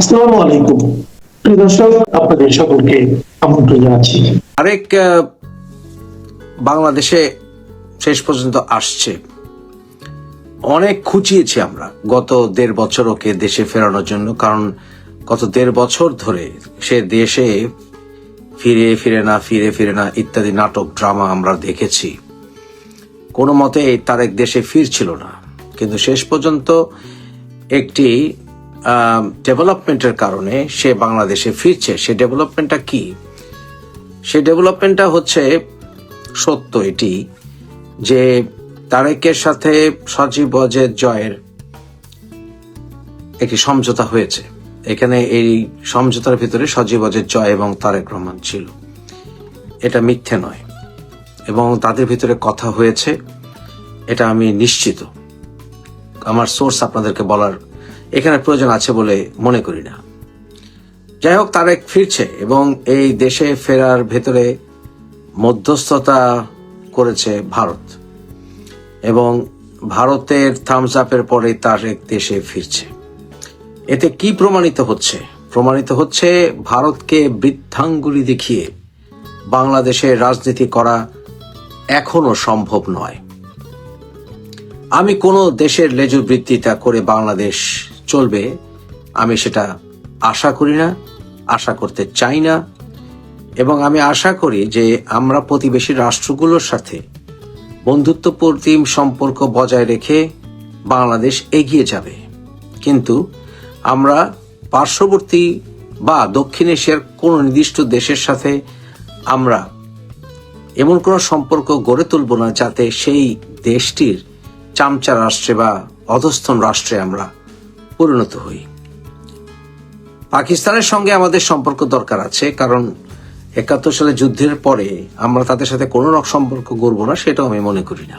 আসসালামু আলাইকুম প্রিয় দর্শক, আপনাদের সকলকে আমন্ত্রণ জানাচ্ছি। আরেক বাংলাদেশে শেষ পর্যন্ত আসছে। অনেক খুঁচিয়েছি আমরা গত 1.5 বছর ওকে দেশে ফেরানোর জন্য, কারণ গত 1.5 বছর ধরে সে দেশে ফিরে না ইত্যাদি নাটক ড্রামা আমরা দেখেছি। কোনো মতে তারেক দেশে ফিরছিল না, কিন্তু শেষ পর্যন্ত একটি ডেভেলপমেন্টের কারণে সে বাংলাদেশে ফিরছে। সে ডেভেলপমেন্টটা কি? সে ডেভেলপমেন্টটা হচ্ছে সত্য এটি যে তারেকের সাথে সজীব ওয়াজেদ জয়ের একটি সমঝোতা হয়েছে। এখানে এই সমঝোতার ভিতরে সজীব ওয়াজেদ জয় এবং তারেক রহমান ছিল, এটা মিথ্যে নয়, এবং তাদের ভিতরে কথা হয়েছে, এটা আমি নিশ্চিত। আমার সোর্স আপনাদেরকে বলার এখানে প্রয়োজন আছে বলে মনে করি না। যাই হোক, তারেক ফিরছে এবং এই দেশে ফেরার ভেতরে মধ্যস্থতা করেছে ভারত, এবং ভারতের থামস আপের পরে তারেক দেশে ফিরছে। এতে কি প্রমাণিত হচ্ছে? প্রমাণিত হচ্ছে ভারতকে বৃদ্ধাঙ্গুলি দেখিয়ে বাংলাদেশের রাজনীতি করা এখনো সম্ভব নয়। আমি কোনো দেশের লেজুবৃত্তিতা করে বাংলাদেশ চলবে, আমি সেটা আশা করি না, আশা করতে চাই না, এবং আমি আশা করি যে আমরা প্রতিবেশী রাষ্ট্রগুলোর সাথে বন্ধুত্বপূর্ণ সম্পর্ক বজায় রেখে বাংলাদেশ এগিয়ে যাবে। কিন্তু আমরা পার্শ্ববর্তী বা দক্ষিণ এশিয়ার কোনো নির্দিষ্ট দেশের সাথে আমরা এমন কোনো সম্পর্ক গড়ে তুলব না যাতে সেই দেশটির চামচা রাষ্ট্রে বা অধস্থন রাষ্ট্রে আমরা পরিণত হই। পাকিস্তানের সঙ্গে আমাদের সম্পর্ক দরকার আছে, কারণ 71 সালে যুদ্ধের পরে আমরা তাদের সাথে কোনো রকম সম্পর্ক গড়ব না, সেটাও আমি মনে করি না।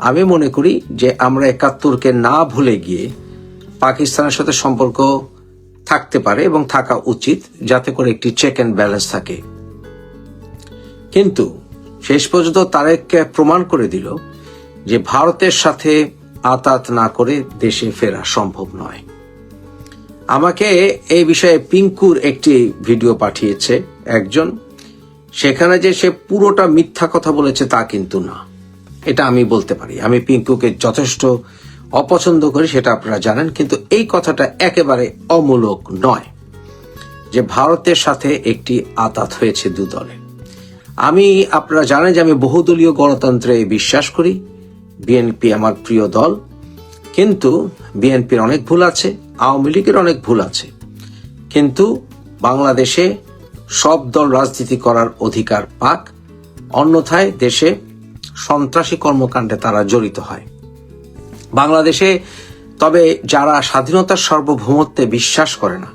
আমি মনে করি যে আমরা 71কে না ভুলে গিয়ে পাকিস্তানের সাথে সম্পর্ক থাকতে পারে এবং থাকা উচিত, যাতে করে একটি চেক অ্যান্ড ব্যালেন্স থাকে। কিন্তু শেষ পর্যন্ত তারেককে প্রমাণ করে দিল যে ভারতের সাথে আতাত না করে দেশে ফেরা সম্ভব নয়। আমাকে এই বিষয়ে পিঙ্কুর একটি ভিডিও পাঠিয়েছে একজন, সেখানে যে সে পুরোটা মিথ্যা কথা বলেছে তা কিন্তু না, এটা আমি বলতে পারি। আমি পিঙ্কুকে যথেষ্ট অপছন্দ করি, সেটা আপনারা জানেন, কিন্তু এই কথাটা একেবারে অমূলক নয় যে ভারতের সাথে একটি আতাত হয়েছে দু দলে। আপনারা জানেন যে আমি বহুদলীয় গণতন্ত্রে বিশ্বাস করি। বিএনপি আমার প্রিয় দল, কিন্তু বিএনপির অনেক ভুল আছে, আওয়ামী লীগের অনেক ভুল আছে, কিন্তু বাংলাদেশে সব দল রাজনীতি করার অধিকার পাক, অন্যথায় দেশে সন্ত্রাসী কর্মকাণ্ডে তারা জড়িত হয়। বাংলাদেশে তবে যারা স্বাধীনতার সার্বভৌমত্বে বিশ্বাস করে না,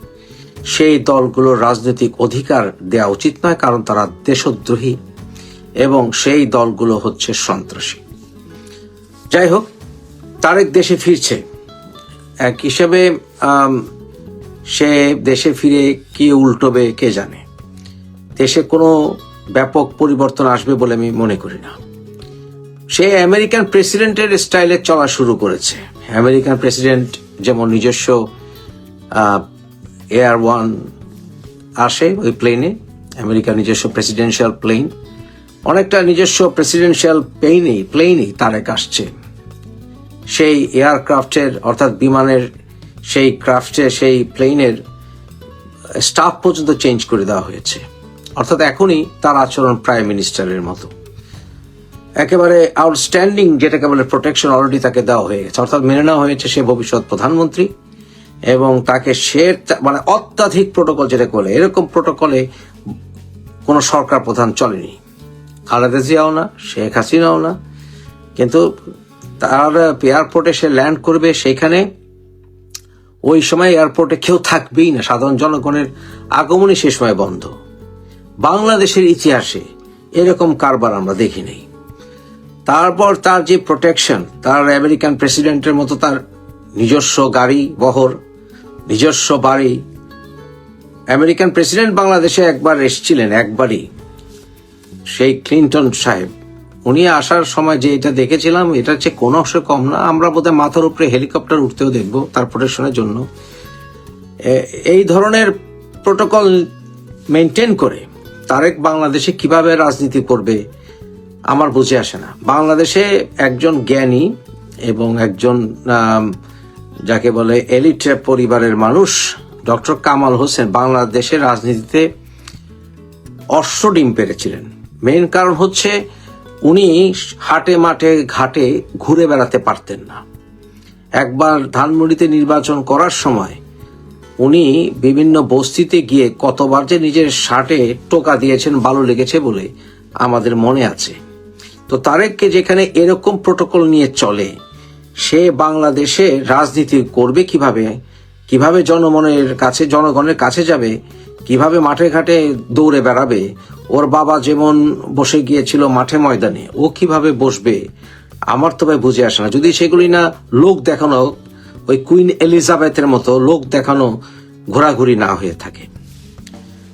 সেই দলগুলোর রাজনৈতিক অধিকার দেওয়া উচিত নয়, কারণ তারা দেশদ্রোহী এবং সেই দলগুলো হচ্ছে সন্ত্রাসী। যাই হোক, তারেক দেশে ফিরছে। এক হিসেবে সে দেশে ফিরে কি উল্টোবে কে জানে। দেশে কোনো ব্যাপক পরিবর্তন আসবে বলে আমি মনে করি না। সে আমেরিকান প্রেসিডেন্টের স্টাইলে চলা শুরু করেছে। আমেরিকান প্রেসিডেন্ট যেমন নিজস্ব এয়ার ওয়ান আসে, ওই প্লেনে আমেরিকার নিজস্ব প্রেসিডেন্সিয়াল প্লেন, অনেকটা নিজস্ব প্রেসিডেন্সিয়াল প্লেনই তারেক আসছে। সেই এয়ারক্রাফটের অর্থাৎ বিমানের সেই ক্রাফটে সেই প্লেনের স্টাফ পর্যন্ত চেঞ্জ করে দেওয়া হয়েছে, অর্থাৎ এখনই তার আচরণ প্রাইম মিনিস্টারের মতো। একেবারে আউটস্ট্যান্ডিং যেটাকে বলে প্রোটেকশন অলরেডি তাকে দেওয়া হয়ে গেছে, অর্থাৎ মেনে নেওয়া হয়েছে সে ভবিষ্যৎ প্রধানমন্ত্রী, এবং তাকে মানে অত্যাধিক প্রোটোকল যেটাকে বলে, এরকম প্রোটোকলে কোনো সরকার প্রধান চলেনি। খালেদা জিয়াও না, শেখ হাসিনাও না। কিন্তু তার এয়ারপোর্টে সে ল্যান্ড করবে, সেখানে ওই সময় এয়ারপোর্টে কেউ থাকবেই না, সাধারণ জনগণের আগমনই সে সময় বন্ধ। বাংলাদেশের ইতিহাসে এরকম কারবার আমরা দেখি নাই। তারপর তার যে প্রোটেকশন, তার আমেরিকান প্রেসিডেন্টের মতো তার নিজস্ব গাড়ি বহর, নিজস্ব বাড়ি। আমেরিকান প্রেসিডেন্ট বাংলাদেশে একবার এসেছিলেন, একবারই, সেই ক্লিন্টন সাহেব। উনি আসার সময় যে এটা দেখেছিলাম, এটা হচ্ছে কোনো অংশে কম না। আমরা বোধহয় মাথার উপরে হেলিকপ্টার উঠতেও দেখবো তার প্রোটেকশনের জন্য। এই ধরনের প্রোটোকল মেনটেন করে তারেক বাংলাদেশে কিভাবে রাজনীতি করবে আমার বুঝে আসে না। বাংলাদেশে একজন জ্ঞানী এবং একজন যাকে বলে এলিট পরিবারের মানুষ ডক্টর কামাল হোসেন বাংলাদেশের রাজনীতিতে অশ্বডিম পেরেছিলেন। মেইন কারণ হচ্ছে উনি হাটে মাঠে ঘাটে ঘুরে বেড়াতে পারতেন না। একবার ধানমন্ডিতে নির্বাচন করার সময় উনি বিভিন্ন বস্তিতে গিয়ে কতবার যে নিজের শার্টে টোকা দিয়েছেন বালু লেগেছে বলে আমাদের মনে আছে। তো তারেককে যেখানে এরকম প্রোটোকল নিয়ে চলে, সে বাংলাদেশে রাজনীতি করবে কিভাবে জনগণের কাছে যাবে, কিভাবে মাঠে ঘাটে দৌড়ে বেড়াবে, ওর বাবা যেমন বসে গিয়েছিল মাঠে ময়দানে ও কিভাবে বসবে আমার তো ভাই বুঝে আসে না। যদি সেগুলি না লোক দেখানো, ওই কুইন এলিজাবেথের মতো লোক দেখানো ঘোরাঘুরি না হয়ে থাকে,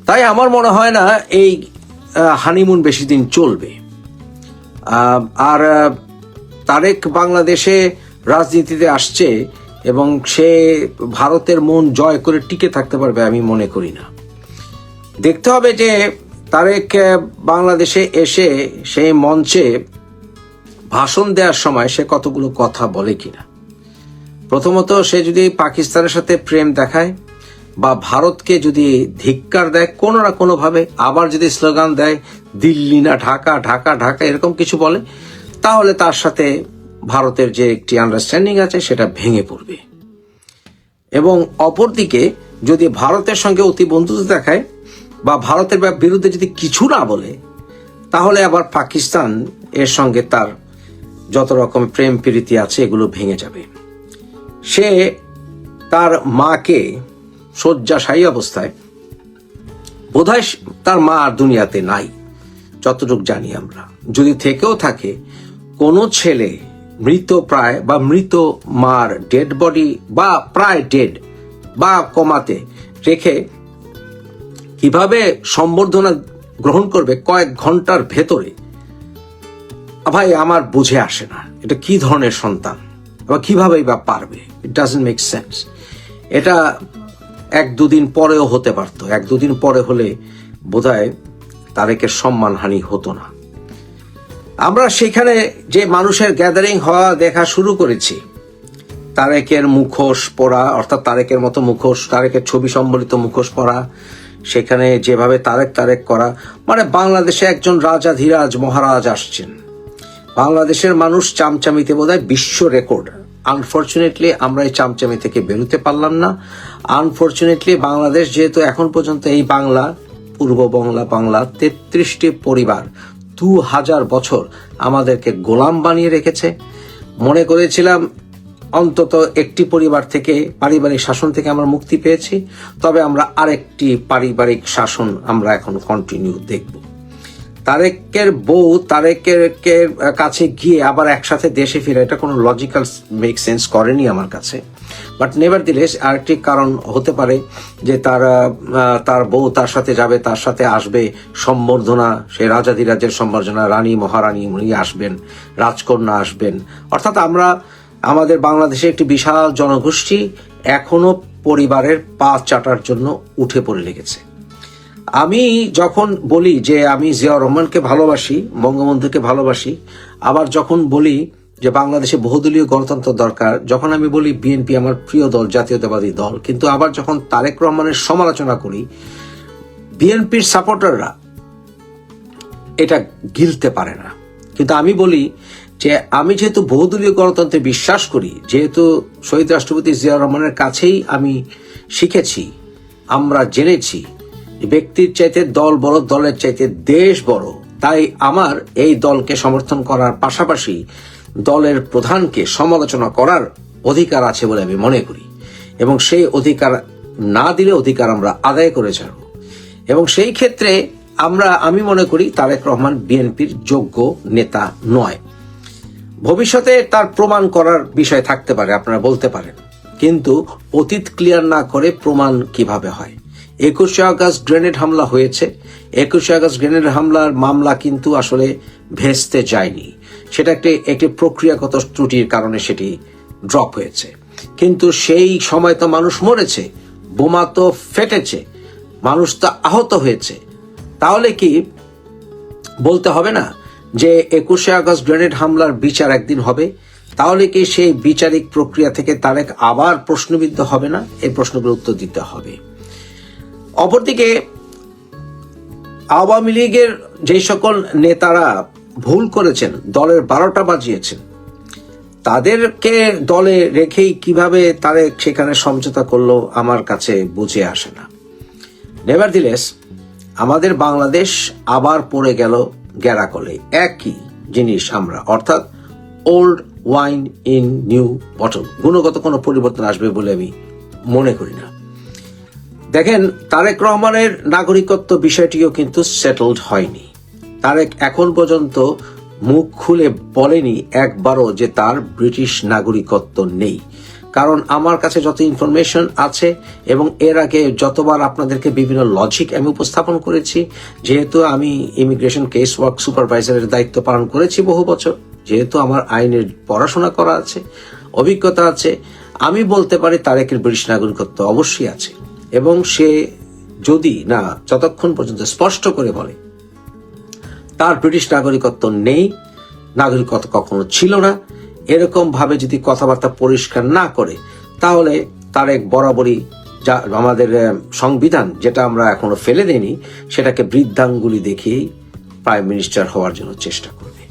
তাই আমার মনে হয় না এই হানিমুন বেশি দিন চলবে। আর তারেক বাংলাদেশে রাজনীতিতে আসছে এবং সে ভারতের মন জয় করে টিকে থাকতে পারবে আমি মনে করি না। দেখতে হবে যে তারেক বাংলাদেশে এসে সেই মঞ্চে ভাষণ দেওয়ার সময় সে কতগুলো কথা বলে কিনা। প্রথমত, সে যদি পাকিস্তানের সাথে প্রেম দেখায় বা ভারতকে যদি ধিক্কার দেয় কোনো না কোনোভাবে, আবার যদি স্লোগান দেয় দিল্লি না ঢাকা, ঢাকা ঢাকা এরকম কিছু বলে, তাহলে তার সাথে ভারতের যে একটি আন্ডারস্ট্যান্ডিং আছে সেটা ভেঙে পড়বে। এবং অপরদিকে যদি ভারতের সঙ্গে অতি বন্ধুত্ব দেখায় বা ভারতের বিরুদ্ধে যদি কিছু না বলে, তাহলে আবার পাকিস্তান এর সঙ্গে তার যত রকম প্রেম প্রীতি আছে এগুলো ভেঙে যাবে। সে তার মাকে শয্যাশায়ী অবস্থায়, বোধহয় তার মা আর দুনিয়াতে নাই যতটুকু জানি আমরা, যদি থেকেও থাকে কোনো ছেলে মৃতপ্রায় বা মৃত মার ডেড বডি বা প্রায় ডেড বা কমাতে রেখে কিভাবে সম্বর্ধনা গ্রহণ করবে কয়েক ঘন্টার ভেতরে, ভাই আমার বুঝে আসে না এটা কি ধরনের সন্তান বা কিভাবেই বা পারবে। It doesn't make sense. এটা এক দুদিন পরেও হতে পারত, এক দুদিন পরে হলে বোধহয় তারেকের সম্মানহানি হতো না। আমরা সেখানে যে মানুষের গ্যাদারিং হওয়া দেখা শুরু করেছি, তারেকের মুখোশ পরা, অর্থাৎ তারেকের মতো মুখোশ, তারেকের ছবি সম্বলিত মুখোশ পরা, সেখানে যেভাবে তারেক করা, মানে বাংলাদেশে একজন রাজাধিরাজ মহারাজ আসছেন। বাংলাদেশের মানুষ চামচামিতে বোধহয় বিশ্ব রেকর্ড। আনফরচুনেটলি আমরা এই চামচামি থেকে বেরোতে পারলাম না। আনফরচুনেটলি বাংলাদেশ যেহেতু এখন পর্যন্ত এই বাংলা, পূর্ব বাংলা 33টি পরিবার 2000 বছর আমাদেরকে গোলাম বানিয়ে রেখেছে। মনে করেছিলাম অন্তত একটি পরিবার থেকে, পারিবারিক শাসন থেকে আমরা মুক্তি পেয়েছি, তবে আমরা আরেকটি পারিবারিক শাসন আমরা এখন কন্টিনিউ দেখব। তারেকের বউ তারেকের কাছে গিয়ে আবার একসাথে দেশে ফিরে, এটা কোনো লজিক্যাল মেক সেন্স করেনি আমার কাছে। বাট নেভারদিলেস আরেকটি কারণ হতে পারে যে তার বউ তার সাথে যাবে, তার সাথে আসবে সম্বর্ধনা, সে রাজাধিরাজের সম্বর্ধনা, রানী মহারানী উনি আসবেন, রাজকন্যা আসবেন। অর্থাৎ আমাদের বাংলাদেশে একটি বিশাল জনগোষ্ঠী এখনো পরিবারের পা চাটার জন্য উঠে পড়ে লেগেছে। আমি যখন বলি যে আমি জিয়াউর রহমানকে ভালোবাসি, বঙ্গবন্ধুকে ভালোবাসি, আবার যখন বলি যে বাংলাদেশে বহুদলীয় গণতন্ত্র দরকার, যখন আমি বলি বিএনপি আমার প্রিয় দল, জাতীয়তাবাদী দল, কিন্তু আবার যখন তারেক রহমানের সমালোচনা করি, বিএনপির সাপোর্টাররা এটা গিলতে পারে না। কিন্তু আমি বলি যে আমি যেহেতু বহুদলীয় গণতন্ত্রে বিশ্বাস করি, যেহেতু শহীদ রাষ্ট্রপতি জিয়াউর রহমানের কাছেই আমি শিখেছি, আমরা জেনেছি ব্যক্তির চাইতে দল বড়, দলের চাইতে দেশ বড়, তাই আমার এই দলকে সমর্থন করার পাশাপাশি দলের প্রধানকে সমালোচনা করার অধিকার আছে বলে আমি মনে করি। এবং সেই অধিকার না দিলে অধিকার আমরা আদায় করে যাব। এবং সেই ক্ষেত্রে আমি মনে করি তারেক রহমান বিএনপির যোগ্য নেতা নয়। ভবিষ্যতে তার প্রমাণ করার বিষয় থাকতে পারে, আপনারা বলতে পারেন, কিন্তু অতীত ক্লিয়ার না করে প্রমাণ কিভাবে হয়? 21শে আগস্ট গ্রেনেড হামলা হয়েছে। 21শে আগস্ট গ্রেনেড হামলার মামলা কিন্তু আসলে ভেস্তে যায়নি, সেটা একটি প্রক্রিয়াগত ত্রুটির কারণে সেটি ড্রপ হয়েছে। কিন্তু সেই সময় তো মানুষ মরেছে, বোমা তো ফেটেছে, মানুষ তো আহত হয়েছে, তাহলে কি বলতে হবে না যে 21শে আগস্ট গ্রেনেড হামলার বিচার একদিন হবে? তাহলে কি সেই বিচারিক প্রক্রিয়া থেকে তারেক আবার প্রশ্নবিদ্ধ হবে না? এই প্রশ্নগুলোর উত্তর দিতে হবে। অপরদিকে আওয়ামী লীগের যে সকল নেতারা ভুল করেছেন, দলের 12টা বাজিয়েছেন, তাদেরকে দলে রেখেই কিভাবে তারেক সেখানে সমঝোতা করলো আমার কাছে বুঝে আসে না। নেভারদিলেস, আমাদের বাংলাদেশ আবার পড়ে গেল গ্যারাকলে। একই জিনিস আমরা, অর্থাৎ old wine in new bottle. গুণগত কোনো পরিবর্তন আসবে বলে আমি মনে করি না। দেখেন, তারেক রহমানের নাগরিকত্ব বিষয়টিও কিন্তু সেটেলড হয়নি। তারেক এখন পর্যন্ত মুখ খুলে বলেনি একবারও যে তার ব্রিটিশ নাগরিকত্ব নেই। কারণ আমার কাছে যত ইনফরমেশন আছে এবং এর আগে যতবার আপনাদেরকে বিভিন্ন লজিক আমি উপস্থাপন করেছি, যেহেতু আমি ইমিগ্রেশন কেস ওয়ার্ক সুপারভাইজারের দায়িত্ব পালন করেছি বহু বছর, যেহেতু আমার আইনের পড়াশোনা করা আছে, অভিজ্ঞতা আছে, আমি বলতে পারি তারেকের ব্রিটিশ নাগরিকত্ব অবশ্যই আছে। এবং সে যদি না যতক্ষণ পর্যন্ত স্পষ্ট করে বলে তার ব্রিটিশ নাগরিকত্ব নেই, নাগরিকত্ব কখনো ছিল না, এরকম ভাবে যদি কথাবার্তা পরিষ্কার না করে, তাহলে তারেক বরাবরই যা আমাদের সংবিধান, যেটা আমরা এখনো ফেলে দেইনি, সেটাকে বৃদ্ধাঙ্গুলি দেখিয়েই প্রাইম মিনিস্টার হওয়ার জন্য চেষ্টা করবে।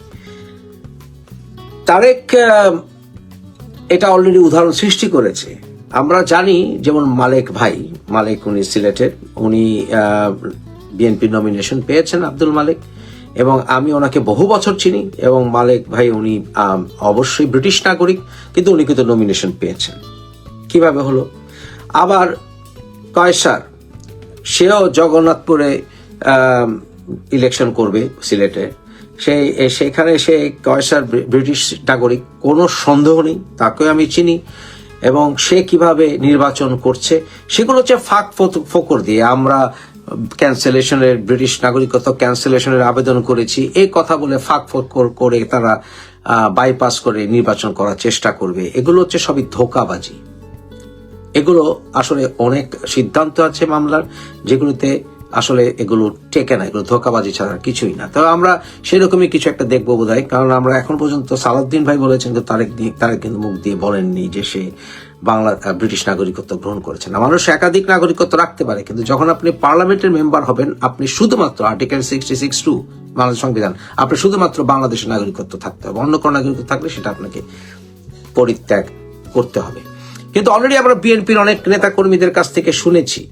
তারেক এটা অলরেডি উদাহরণ সৃষ্টি করেছে। আমরা জানি, যেমন মালেক উনি সিলেটের, উনি বিএনপি নমিনেশন পেয়েছেন, আব্দুল মালেক, এবং আমি ওনাকে বহু বছর চিনি। এবং মালেক ভাই উনি অবশ্যই ব্রিটিশ নাগরিক, কিন্তু উনি কিন্তু নমিনেশন পেয়েছেন। কিভাবে হলো? আবার কয়সার, সেও জগন্নাথপুরে ইলেকশন করবে সিলেটে, সেখানে সে কয়সার ব্রিটিশ নাগরিক, কোনো সন্দেহ নেই, তাকেও আমি চিনি। এবং সে কিভাবে নির্বাচন করছে সেগুলো হচ্ছে ফাঁক ফোকর দিয়ে আমরা ক্যান্সেলেশনের, ব্রিটিশ নাগরিকত্ব ক্যান্সেলেশনের আবেদন করেছি, এই কথা বলে ফাঁক ফোকর করে তারা বাইপাস করে নির্বাচন করার চেষ্টা করবে। এগুলো হচ্ছে সবই ধোঁকাবাজি। এগুলো আসলে অনেক সিদ্ধান্ত আছে মামলার, যেগুলোতে আসলে এগুলো টেকে না, এগুলো ধোঁকাবাজি ছাড়া কিছুই না। তবে আমরা সেরকমই কিছু একটা দেখবো বোধহয়, কারণ আমরা এখন পর্যন্ত সালাউদ্দিন ভাই বলেছেন যে তারেক কিন্তু মুখ দিয়ে বলেননি যে সে ব্রিটিশ নাগরিকত্ব গ্রহণ করেছেন। মানুষ একাধিক নাগরিকত্ব রাখতে পারে, কিন্তু যখন আপনি পার্লামেন্টের মেম্বার হবেন, আপনি শুধুমাত্র আর্টিকেল 66(2) বাংলাদেশ সংবিধান, আপনি শুধুমাত্র বাংলাদেশের নাগরিকত্ব থাকতে হবে। অন্য কোনো নাগরিকত্ব থাকলে সেটা আপনাকে পরিত্যাগ করতে হবে। কিন্তু অলরেডি আমরা বিএনপির অনেক নেতা কর্মীদের কাছ থেকে শুনেছি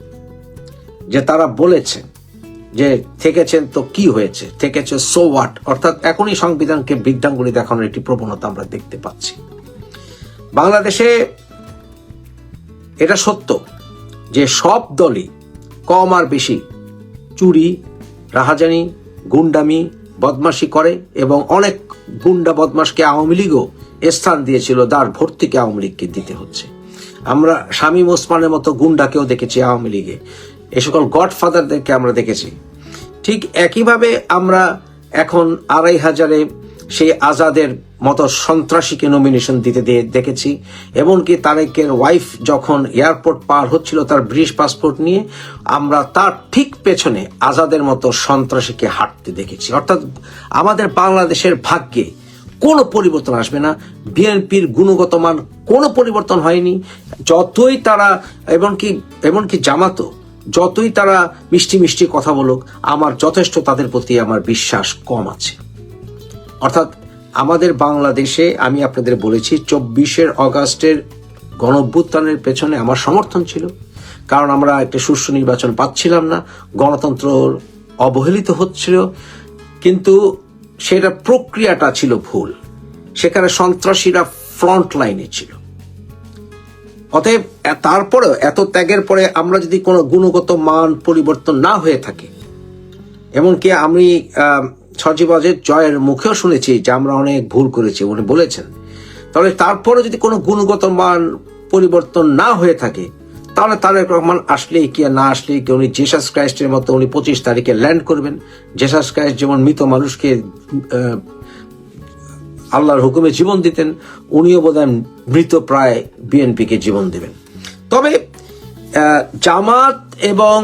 যে তারা বলেছেন যে থেকেছেন তো কি হয়েছে, থেকেছে সো হোয়াট, অর্থাৎ এখনই সংবিধানকে বৃদ্ধাঙ্গুলি দেখানোর একটি প্রবণতা আমরা দেখতে পাচ্ছি বাংলাদেশে। এটা সত্য যে সব দলই কম আর বেশি চুরি, রাহাজানি, গুন্ডামি, বদমাশি করে, এবং অনেক গুন্ডা বদমাশকে আওয়ামী লীগও স্থান দিয়েছিল, দ্বার ভর্তিকে আওয়ামী লীগকে দিতে হচ্ছে। আমরা শামীম ওসমানের মতো গুন্ডাকেও দেখেছি আওয়ামী লীগে, এ সকল গডফাদারদেরকে আমরা দেখেছি। ঠিক একইভাবে আমরা এখন 2500-এ সেই আজাদের মতো সন্ত্রাসীকে নমিনেশন দিতে দেখেছি। এমনকি তারেকের ওয়াইফ যখন এয়ারপোর্ট পার হচ্ছিল তার ব্রিটিশ পাসপোর্ট নিয়ে, আমরা তার ঠিক পেছনে আজাদের মতো সন্ত্রাসীকে হাঁটতে দেখেছি। অর্থাৎ আমাদের বাংলাদেশের ভাগ্যে কোনো পরিবর্তন আসবে না, বিএনপির গুণগত মান কোনো পরিবর্তন হয়নি। যতই তারা এমনকি জামাতও যতই তারা মিষ্টি মিষ্টি কথা বলুক, আমার যথেষ্ট তাদের প্রতি আমার বিশ্বাস কম আছে। অর্থাৎ আমাদের বাংলাদেশে, আমি আপনাদের বলেছি, 24 অগাস্টের গণঅভ্যুত্থানের পেছনে আমার সমর্থন ছিল, কারণ আমরা একটা সুষ্ঠু নির্বাচন পাচ্ছিলাম না, গণতন্ত্র অবহেলিত হচ্ছিল, কিন্তু সেটা প্রক্রিয়াটা ছিল ভুল, সেখানে সন্ত্রাসীরা ফ্রন্ট লাইনে ছিল। অতএব তারপরেও এত ত্যাগের পরে আমরা যদি কোনো গুণগত মান পরিবর্তন না হয়ে থাকে, এমনকি আমি সজীব জয়ের মুখেও শুনেছি যে আমরা অনেক ভুল করেছি, উনি বলেছেন, তাহলে তারপরে যদি কোনো গুণগত মান পরিবর্তন না হয়ে থাকে, তাহলে তারেক রহমান আসলেই কি আর না আসলেই কি, উনি জেসাস ক্রাইস্টের মতো উনি 25 তারিখে ল্যান্ড করবেন। জেসাস ক্রাইস্ট যেমন মৃত মানুষকে আল্লাহর হুকুমে জীবন দিতেন, উনিও বোধহয় মৃত প্রায় বিএনপিকে জীবন দেবেন। তবে জামাত এবং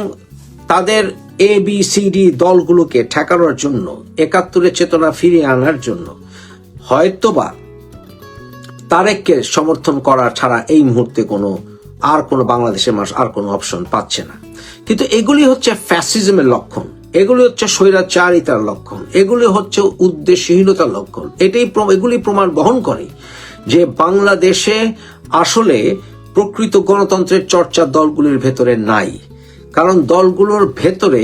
তাদের ABCD দলগুলোকে ঠেকানোর জন্য, 71-এর চেতনা ফিরিয়ে আনার জন্য হয়তোবা তারেককে সমর্থন করা ছাড়া এই মুহূর্তে কোনো বাংলাদেশের মানুষ আর কোনো অপশন পাচ্ছে না। কিন্তু এগুলি হচ্ছে ফ্যাসিজমের লক্ষণ, এগুলি হচ্ছে স্বৈরাচারিতার লক্ষণ, এগুলি হচ্ছে উদ্দেশ্যহীনতার লক্ষণ। এগুলি প্রমাণ বহন করে যে বাংলাদেশে আসলে প্রকৃত গণতন্ত্রের চর্চা দলগুলির ভেতরে নাই। কারণ দলগুলোর ভেতরে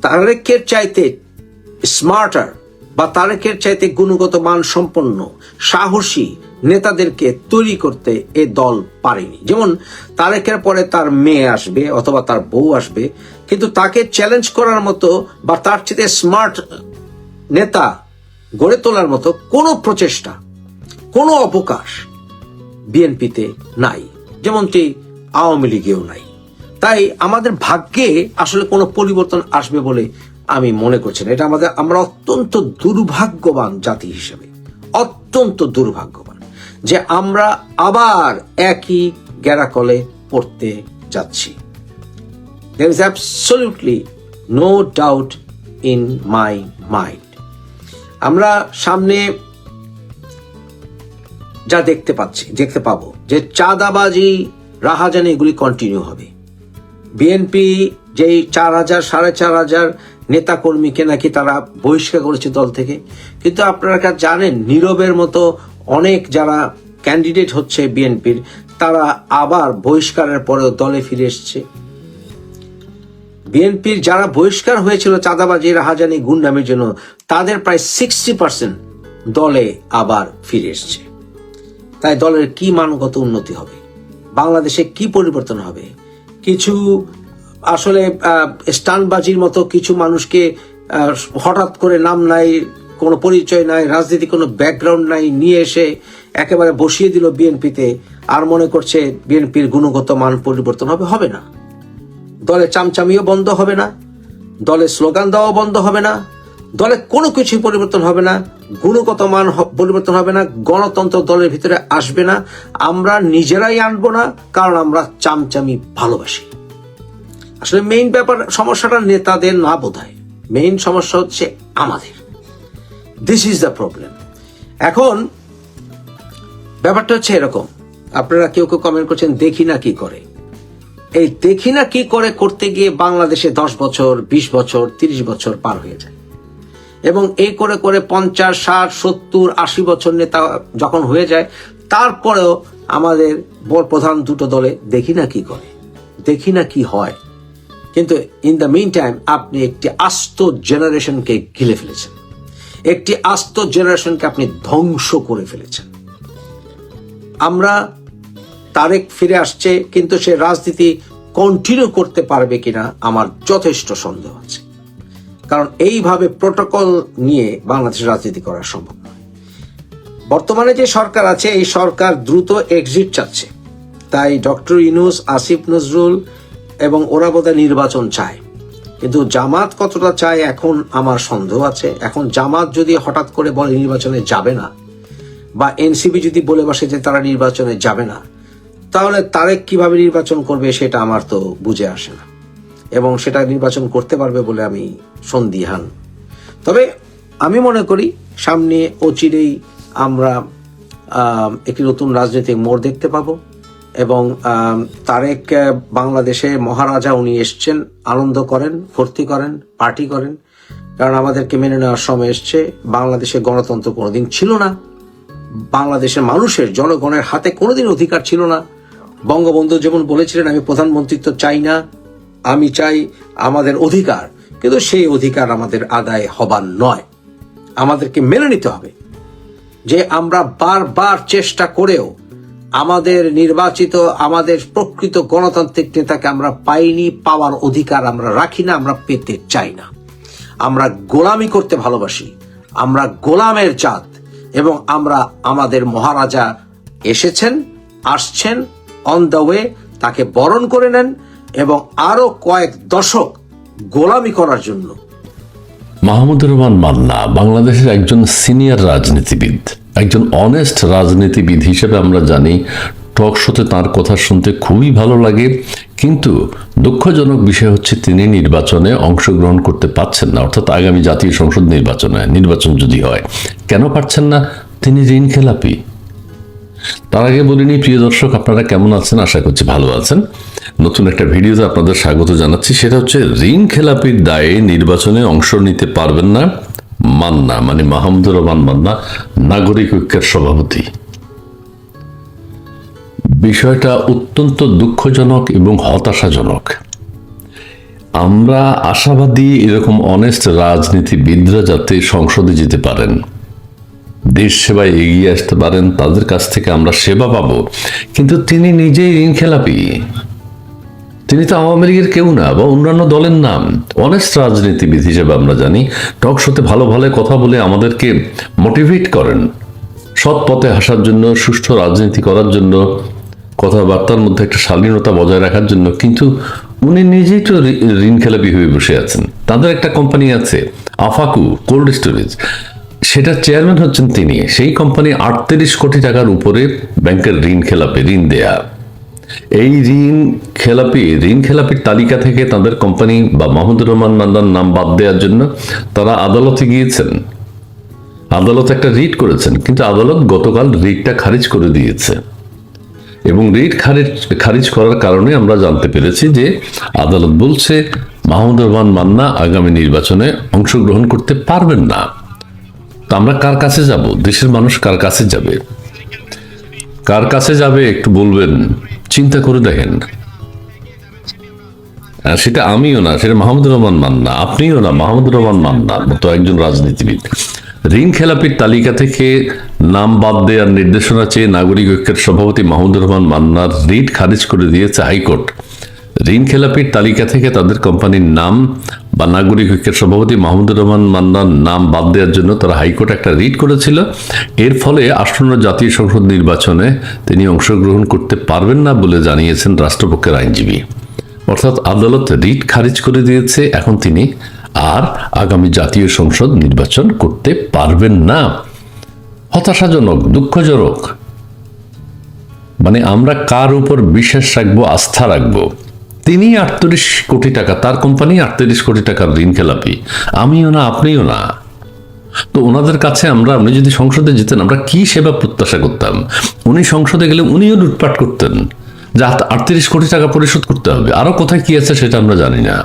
তারেকের চাইতে স্মার্টার বা তারেকের চাইতে গুণগত মান সম্পন্ন সাহসী নেতাদেরকে তৈরি করতে এ দল পারেনি। যেমন তারেকের পরে তার মেয়ে আসবে অথবা তার বউ আসবে, কিন্তু তাকে চ্যালেঞ্জ করার মতো বা তার চেয়ে স্মার্ট নেতা গড়ে তোলার মতো কোনো প্রচেষ্টা, কোনো অবকাশ বিএনপিতে নাই, যেমনটি আওয়ামী লীগেও নাই। তাই আমাদের ভাগ্যে আসলে কোনো পরিবর্তন আসবে বলে আমি মনে করছি না। এটা আমরা অত্যন্ত দুর্ভাগ্যবান জাতি হিসেবে, অত্যন্ত দুর্ভাগ্যবান যে আমরা আবার একই গ্যারাকলে পড়তে যাচ্ছি। There is absolutely no doubt in my mind. আমরা সামনে যা দেখতে পাবো যে চাঁদাবাজি, রাহাজানি এগুলি কন্টিনিউ হবে। বিএনপি যেই 4,000 4,500 নেতা কর্মীকে নাকি তারা বহিষ্কার করেছে দল থেকে, কিন্তু আপনারা জানেন নীরবের মতো অনেক যারা ক্যান্ডিডেট হচ্ছে বিএনপির, তারা আবার বহিষ্কারের পরেও দলে ফিরে এসছে। বিএনপির যারা বহিষ্কার হয়েছিল চাঁদাবাজি, রাহাজানি, গুন্ডামির জন্য, তাদের প্রায় 60% দলে আবার ফিরে এসছে। তাই দলের কি মানগত উন্নতি হবে, বাংলাদেশে কি পরিবর্তন হবে? কিছু আসলে স্টানবাজির মতো কিছু মানুষকে হঠাৎ করে নাম নাই, কোনো পরিচয় নাই, রাজনীতি কোনো ব্যাকগ্রাউন্ড নাই, নিয়ে এসে একেবারে বসিয়ে দিল বিএনপিতে, আর মনে করছে বিএনপির গুণগত মান পরিবর্তন হবে না। দলে চামচামিও বন্ধ হবে না, দলে স্লোগান দেওয়াও বন্ধ হবে না, দলে কোনো কিছুই পরিবর্তন হবে না, গুণগত মান পরিবর্তন হবে না, গণতন্ত্র দলের ভিতরে আসবে না। আমরা নিজেরাই আনবো না, কারণ আমরা চামচামি ভালোবাসি। আসলে মেইন সমস্যাটা নেতাদের না, বোধহয় মেইন সমস্যা হচ্ছে আমাদের। This is the problem. এখন ব্যাপারটা হচ্ছে এরকম, আপনারা কেউ কমেন্ট করছেন দেখি না কি করে। এই দেখি না কি করে করতে গিয়ে বাংলাদেশে 10 বছর, 20 বছর, 30 বছর পার হয়ে যায়, এবং এই করে করে 50, 60, 70, 80 বছর নেতা যখন হয়ে যায়, তারপরেও আমাদের প্রধান দুটো দলে দেখি না কি করে, দেখি না কি হয়। কিন্তু ইন দ্য মিন টাইম আপনি একটি আস্ত জেনারেশনকে গিলে ফেলেছেন, একটি আস্ত জেনারেশনকে আপনি ধ্বংস করে ফেলেছেন। আমরা তারেক ফিরে আসছে, কিন্তু সে রাজনীতি কন্টিনিউ করতে পারবে কিনা আমার যথেষ্ট সন্দেহ আছে। কারণ এইভাবে প্রোটোকল নিয়ে বাংলাদেশের রাজনীতি করা সম্ভব নয়। বর্তমানে যে সরকার আছে, এই সরকার দ্রুত এক্সিট চাচ্ছে। তাই ডক্টর ইউনূস, আসিফ নজরুল এবং ওরা বোধহয় নির্বাচন চায়, কিন্তু জামাত কতটা চায় এখন আমার সন্দেহ আছে। এখন জামাত যদি হঠাৎ করে বলে নির্বাচনে যাবে না, বা এনসিপি যদি বলে বসে যে তারা নির্বাচনে যাবে না, তাহলে তারেক কিভাবে নির্বাচন করবে সেটা আমার তো বুঝে আসে না, এবং সেটা নির্বাচন করতে পারবে বলে আমি সন্দিহান। তবে আমি মনে করি সামনে অচিরেই আমরা একটি নতুন রাজনৈতিক মোড় দেখতে পাবো, এবং তারেক বাংলাদেশে মহারাজা, উনি এসছেন, আনন্দ করেন, ফুর্তি করেন, পার্টি করেন, কারণ আমাদেরকে মেনে নেওয়ার সময় এসছে। বাংলাদেশে গণতন্ত্র কোনোদিন ছিল না, বাংলাদেশের মানুষের, জনগণের হাতে কোনোদিন অধিকার ছিল না। বঙ্গবন্ধু যেমন বলেছিলেন, আমি প্রধানমন্ত্রিত্ব চাই না, আমি চাই আমাদের অধিকার, কিন্তু সেই অধিকার আমাদের আদায় হবার নয়। আমাদেরকে মেনে নিতে হবে যে আমরা বারবার চেষ্টা করেও আমাদের নির্বাচিত, আমাদের প্রকৃত গণতান্ত্রিক নেতাকে আমরা পাইনি, পাওয়ার অধিকার আমরা রাখি না, আমরা পেতে চাই না। আমরা গোলামি করতে ভালোবাসি, আমরা গোলামের জাত, এবং আমরা আমাদের মহারাজা এসেছেন, আসছেন, অন দ্য ওয়ে, তাকে বরণ করে নেন এবং আরো কয়েক দশক গোলামি করার জন্য। মাহমুদুর রহমান মান্না বাংলাদেশের একজন সিনিয়র রাজনীতিবিদ, একজন অনেস্ট রাজনীতিবিদ হিসেবে আমরা জানি। টক শোতে তাঁর কথা শুনতে খুবই ভালো লাগে, কিন্তু দুঃখজনক বিষয় হচ্ছে তিনি নির্বাচনে অংশগ্রহণ করতে পারছেন না, অর্থাৎ আগামী জাতীয় সংসদ নির্বাচন যদি হয়। কেন পারছেন না? তিনি ঋণ খেলাপি। তার আগে বলিনি, প্রিয় দর্শক, আপনারা কেমন আছেন? আশা করছি ভালো আছেন। নতুন একটা ভিডিওতে আপনাদের স্বাগত জানাচ্ছি। সেটা হচ্ছে ঋণ খেলাপির দায়ে নির্বাচনে অংশ নিতে পারবেন না মান্না, মানে মাহমুদুর রহমান মান্না, নাগরিক ঐক্যের সভাপতি। বিষয়টা অত্যন্ত দুঃখজনক এবং হতাশাজনক। আমরা আশাবাদী এরকম অনেস্ট রাজনীতিবিদরা যাতে সংসদে যেতে পারেন, দেশ সেবায় এগিয়ে আসতে পারেন, তাদের কাছ থেকে আমরা সেবা পাবো। কিন্তু তিনি নিজেই ঋণ খেলাপি। তিনি তো আওয়ামী লীগের কেউ না বা অন্যান্য দলের নাম। অনেস্ট রাজনীতিবিদ হিসেবে আমরা জানি, টক শোতে ভালো ভালো কথা বলে আমাদেরকে মোটিভেট করেন সৎ পথে হাসার জন্য, সুষ্ঠু রাজনীতি করার জন্য, কথাবার্তার মধ্যে একটা শালীনতা বজায় রাখার জন্য। কিন্তু উনি নিজেই তো ঋণ খেলাপি হয়ে বসে আছেন। তাদের একটা কোম্পানি আছে আফাকু কোল্ড স্টোরেজ, সেটা চেয়ারম্যান হচ্ছেন তিনি। সেই কোম্পানি 38 কোটি টাকার উপরে ব্যাংকের ঋণ দেয়া। এই ঋণ খেলাপির তালিকা থেকে তাদের কোম্পানি বা মাহমুদুর রহমান মান্নার নাম বাদ দেওয়ার জন্য তারা আদালতে গিয়েছেন। আদালত একটা রিট করেছেন, কিন্তু আদালত গতকাল রিটটা খারিজ করে দিয়েছে। এবং রিট খারিজ করার কারণে আমরা জানতে পেরেছি যে আদালত বলছে মাহমুদুর রহমান মান্না আগামী নির্বাচনে অংশগ্রহণ করতে পারবেন না। তা আমরা কার কাছে যাব? দেশের মানুষ কার কাছে যাবে? কার কাছে যাবে একটু বলবেন, চিন্তা করে দেখেন। সেটা আমিও না, সেটা মাহমুদুর রহমান মান্না, আপনিও না, মাহমুদুর রহমান মান্নার মতো একজন রাজনীতিবিদ। ঋণ খেলাপির তালিকা থেকে নাম বাদ দেওয়ার নির্দেশনা চেয়ে নাগরিক ঐক্যের সভাপতি মাহমুদুর রহমান মান্নার রিট খারিজ করে দিয়েছে হাইকোর্ট। ঋণ খেলাপির তালিকা থেকে তাদের কোম্পানির নাম বা নাগরিক ঐক্যের সভাপতি মাহমুদুর রহমান মান্নার নাম বাদ দেওয়ার জন্য তারা হাইকোর্ট একটা রিট করেছিল। এর ফলে আসন্ন জাতীয় সংসদ নির্বাচনে তিনি অংশগ্রহণ করতে পারবেন না বলে জানিয়েছেন রাষ্ট্রপক্ষের আইনজীবী। অর্থাৎ আদালত রিট খারিজ করে দিয়েছে, এখন তিনি আর আগামী জাতীয় সংসদ নির্বাচন করতে পারবেন না। হতাশাজনক, দুঃখজনক। মানে আমরা কার উপর বিশ্বাস রাখবো, আস্থা রাখবো? তিনি 38 কোটি টাকা, তার কোম্পানি 38 কোটি টাকার ঋণ খেলাপি, আমিও না, আপনিও না। তো ওনাদের কাছে উনি যদি সংসদে যেতেন, আমরা কি সেবা প্রত্যাশা করতাম? উনি সংসদে গেলে উনিও লুটপাট করতেন, যা 38 কোটি টাকা পরিশোধ করতে হবে। আরো কোথায় কি আছে সেটা আমরা জানি না।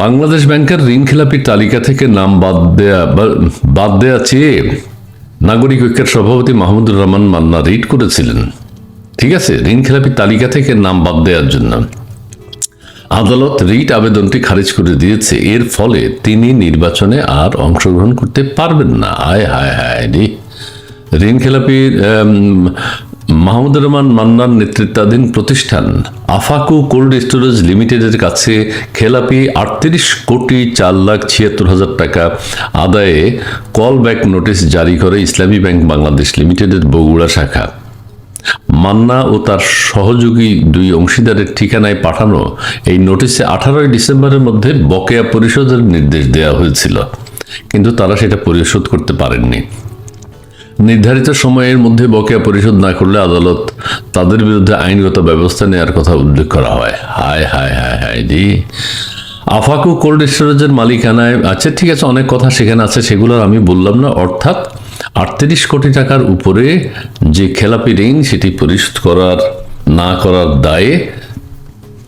বাংলাদেশ ব্যাংকের ঋণ খেলাপির তালিকা থেকে নাম বাদ দেয়া চেয়ে নাগরিক ঐক্যের সভাপতি মাহমুদুর রহমান মান্না রিট করেছিলেন। ঠিক আছে, ঋণ খেলাপির তালিকা থেকে নাম বাদ দেওয়ার জন্য আদালত রিট আবেদনটি খারিজ করে দিয়েছে। এর ফলে তিনি নির্বাচনে আর অংশগ্রহণ করতে পারবেন না। হায় হায় হায় রে! ঋণ খেলাপির মাহমুদুর রহমান মান্নার নেতৃত্বাধীন প্রতিষ্ঠান আফাকু কোল্ড স্টোরেজ লিমিটেডের কাছে খেলাপি 38,04,76,000 টাকা আদায়ে কল ব্যাক নোটিশ জারি করে ইসলামী ব্যাংক বাংলাদেশ লিমিটেডের বগুড়া শাখা। মান্না ও তার সহযোগী 2 অংশীদারের ঠিকানায় পাঠানো এই নোটিশে 18 ডিসেম্বরের মধ্যে বকেয়া পরিশোধের নির্দেশ দেওয়া হয়েছিল, কিন্তু তারা সেটা পরিশোধ করতে পারেননি। নির্ধারিত সময়ের মধ্যে বকেয়া পরিশোধ না করলে আদালত তাদের বিরুদ্ধে আইনগত ব্যবস্থা নেওয়ার কথা উল্লেখ করা হয়। হায় হায় হায় হায় জি! আফাকু কোল্ড স্টোরেজের মালিকানায় আছে, ঠিক আছে, অনেক কথা সেখানে আছে, সেগুলো আমি বললাম না। অর্থাৎ 38 কোটি টাকার উপরে যে খেলাপি ঋণ, সেটি পরিশোধ না করার দায়ে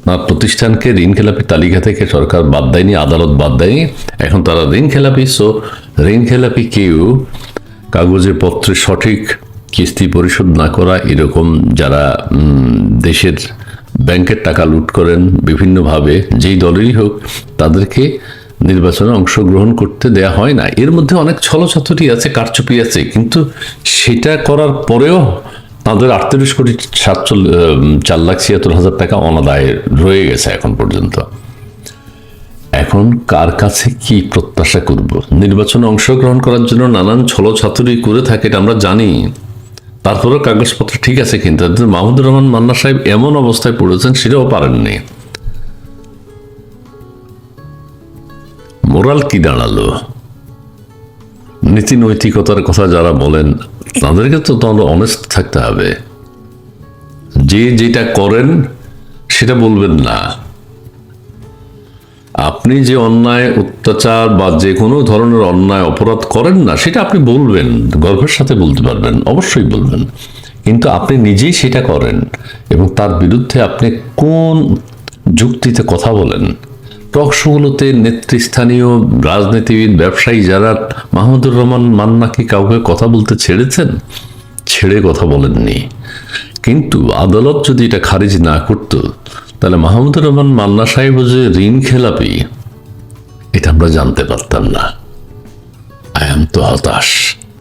তার প্রতিষ্ঠানকে ঋণ খেলাপি তালিকা থেকে সরকার বাদ দেয়নি, আদালত বাদ দেয়নি। এখন তারা ঋণ খেলাপি। সো ঋণ খেলাপি কেউ কাগজে পত্রে সঠিক কিস্তি পরিশোধ না করা, এরকম যারা দেশের ব্যাংকের টাকা লুট করেন বিভিন্নভাবে, যেই দলেরই হোক, তাদেরকে নির্বাচনে অংশগ্রহণ করতে দেয়া হয় না। এর মধ্যে অনেক ছলচাতুরি আছে, কারচুপি আছে, কিন্তু সেটা করার পরেও তাদের 38 কোটি 4,76,000 টাকা অনাদায়ে রয়ে গেছে এখন পর্যন্ত। এখন কার কাছে কি প্রত্যাশা করব? নির্বাচনে অংশগ্রহণ করার জন্য নানান ছলচাতুরি করে থাকে, এটা আমরা জানি। তারপরেও কাগজপত্র ঠিক আছে, কিন্তু মাহমুদুর রহমান মান্না সাহেব এমন অবস্থায় পড়েছেন, সেটাও পারেননি। মোরাল কি দাঁড়ালো? নীতি নৈতিকতার কথা যারা বলেন, তাদেরকে তো অনেস্ট থাকতে হবে। যে যেটা করেন সেটা বলবেন না। আপনি যে অন্যায় অত্যাচার বা যে কোনো ধরনের অন্যায় অপরাধ করেন না সেটা আপনি বলবেন, গর্বের সাথে বলতে পারবেন, অবশ্যই বলবেন। কিন্তু আপনি নিজেই সেটা করেন এবং তার বিরুদ্ধে আপনি কোন যুক্তিতে কথা বলেন? টকশোগুলোতে নেতৃস্থানীয় রাজনীতিবিদ, ব্যবসায়ী যারা, মাহমুদুর রহমান মান্না কি কাউকে কথা বলতে ছেড়েছেন? ছেড়ে কথা বলেননি। কিন্তু আদালত যদি এটা খারিজ না করত, তাহলে মাহমুদুর রহমান মান্না সাহেব যে ঋণ খেলাপি, এটা আমরা জানতে পারতাম না। আই এম তো হতাশ।